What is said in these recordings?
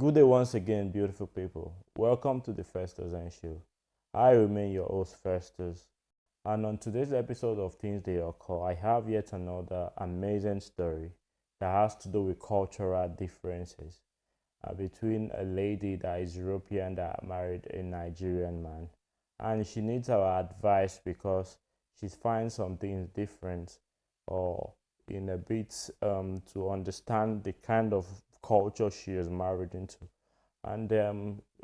Good day once again, beautiful people. Welcome to the Festus and Show. I remain your host, Festus. And on today's episode of Things They Occur, I have yet another amazing story that has to do with cultural differences between a lady that is European that married a Nigerian man. And she needs our advice because she finds some things different or in a bit to understand the kind of culture she is married into. And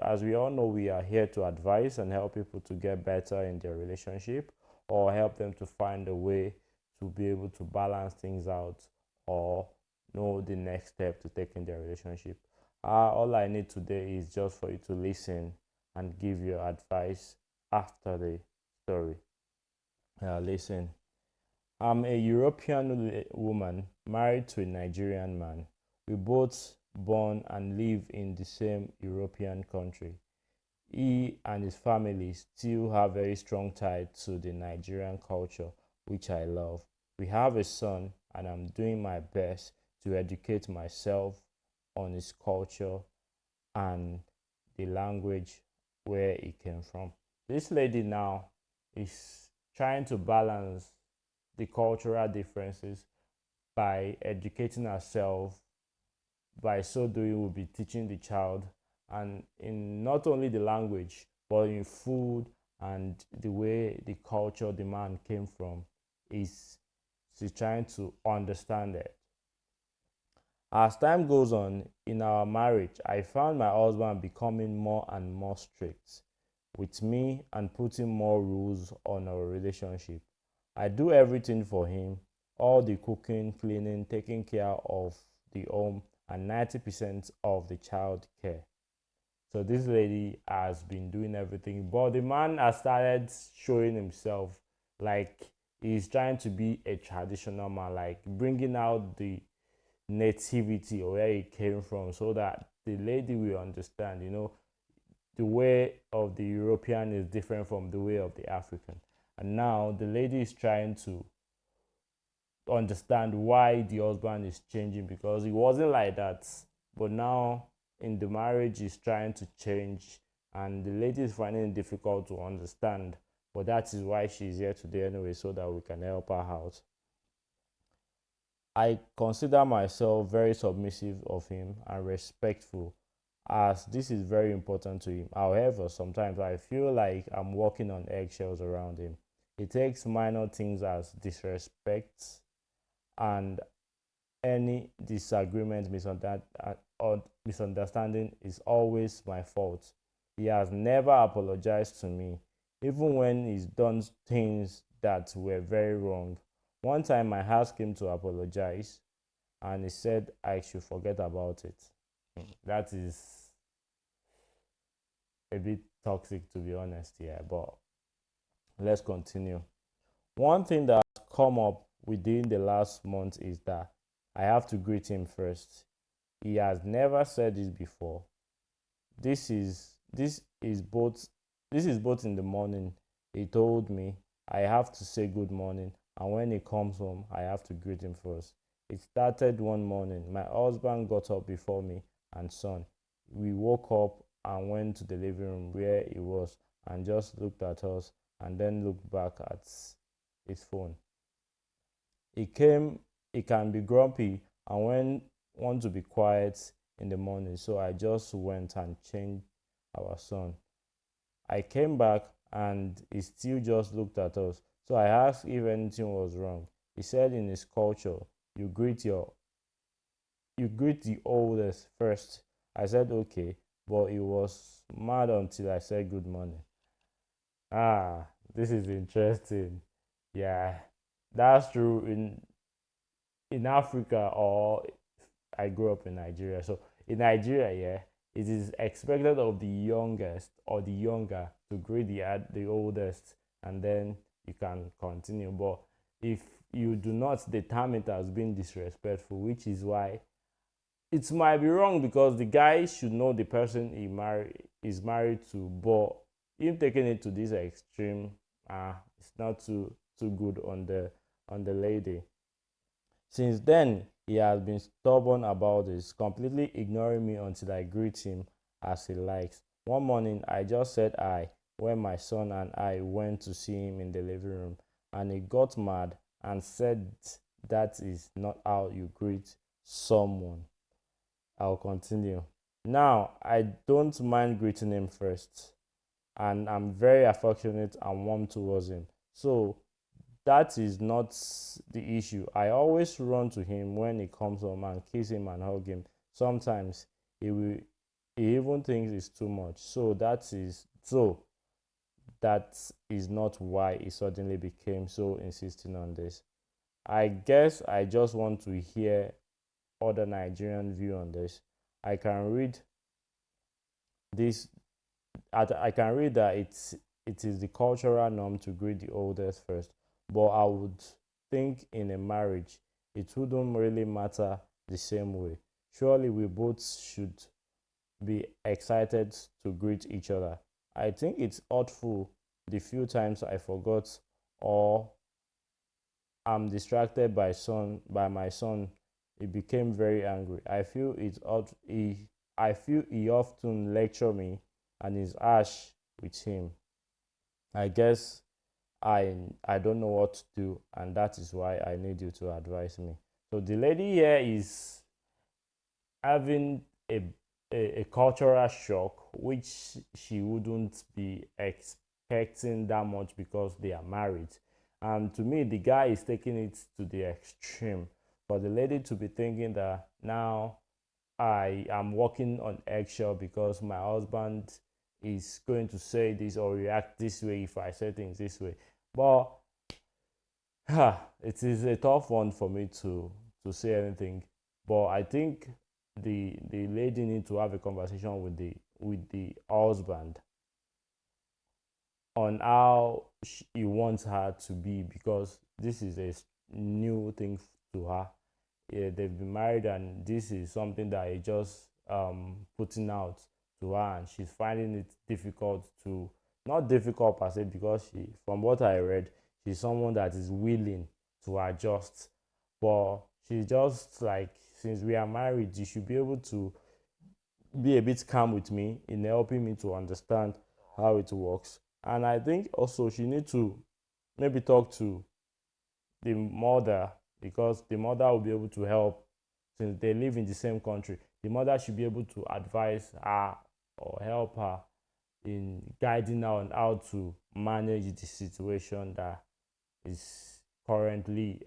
as we all know, we are here to advise and help people to get better in their relationship or help them to find a way to be able to balance things out or know the next step to take in their relationship. All I need today is just for you to listen and give your advice after the story. Listen, I'm a European woman married to a Nigerian man. We both born and live in the same European country. He and his family still have very strong tie to the Nigerian culture, which I love. We have a son, and I'm doing my best to educate myself on his culture and the language where he came from. This lady now is trying to balance the cultural differences by educating herself. By so doing, we'll be teaching the child, and in not only the language, but in food and the way the culture the man came from. Is she's trying to understand it. As time goes on in our marriage, I found my husband becoming more and more strict with me and putting more rules on our relationship. I do everything for him, all the cooking, cleaning, taking care of the home, and 90% of the child care. So this lady has been doing everything, but the man has started showing himself like he's trying to be a traditional man, like bringing out the nativity or where he came from so that the lady will understand, the way of the European is different from the way of the African. And now the lady is trying to understand why the husband is changing because it wasn't like that. But now in the marriage, he's trying to change, and the lady is finding it difficult to understand. But that is why she's here today anyway, so that we can help her out. I consider myself very submissive of him and respectful, as this is very important to him. However, sometimes I feel like I'm walking on eggshells around him. He takes minor things as disrespect, and any disagreement, or misunderstanding is always my fault. He has never apologized to me, even when he's done things that were very wrong. One time I asked him to apologize, and he said I should forget about it. That is a bit toxic, to be honest, yeah, but let's continue. One thing that has come up within the last month is that I have to greet him first. He has never said this before. This is both in the morning. He told me I have to say good morning, and when he comes home, I have to greet him first. It started one morning. My husband got up before me and son. We woke up and went to the living room where he was and just looked at us and then looked back at his phone. He can be grumpy and when want to be quiet in the morning, so I just went and changed our son. I came back and he still just looked at us. So I asked if anything was wrong. He said in his culture, you greet the oldest first. I said okay, but he was mad until I said good morning. This is interesting. Yeah, that's true in Africa, or I grew up in Nigeria. So in Nigeria, yeah, it is expected of the youngest or the younger to greet the oldest, and then you can continue. But if you do not, the term it as being disrespectful, which is why it might be wrong because the guy should know the person is married to, but him taking it to this extreme, it's not too good on the lady. Since then, He has been stubborn about this, completely ignoring me until I greet him as he likes. One morning, I just said I when my son and I went to see him in the living room, and he got mad and said that is not how you greet someone. I'll continue. Now, I don't mind greeting him first, and I'm very affectionate and warm towards him. So that is not the issue. I always run to him when he comes home and kiss him and hug him. Sometimes he will he even thinks it's too much. That is not why he suddenly became so insisting on this. I guess I just want to hear other Nigerian view on this. I can read this I can read that it is the cultural norm to greet the oldest first, but I would think in a marriage it wouldn't really matter the same way. Surely we both should be excited to greet each other. I think it's awful the few times I forgot or I'm distracted by my son. He became very angry. I feel he often lecture me and is harsh with him. I guess I don't know what to do, and that is why I need you to advise me. So the lady here is having a cultural shock, which she wouldn't be expecting that much because they are married. And to me, the guy is taking it to the extreme. For the lady to be thinking that now I am walking on eggshell because my husband is going to say this or react this way if I say things this way. But it is a tough one for me to say anything. But I think the lady need to have a conversation with the husband on how he wants her to be, because this is a new thing to her. Yeah, they've been married and this is something that he just putting out to her, and she's finding it difficult to, not difficult per se, because she, from what I read, she's someone that is willing to adjust, but she's just like, since we are married you should be able to be a bit calm with me in helping me to understand how it works. And I think also she need to maybe talk to the mother, because the mother will be able to help, since they live in the same country. The mother should be able to advise her or help her in guiding her on how to manage the situation that is currently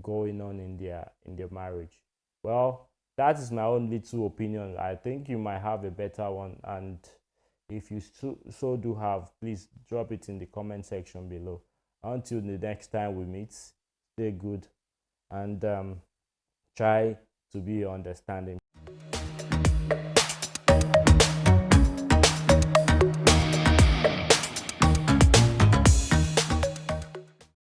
going on in their marriage. Well, that is my own little opinion. I think you might have a better one, and if you so do have, please drop it in the comment section below. Until the next time we meet, stay good and try to be understanding.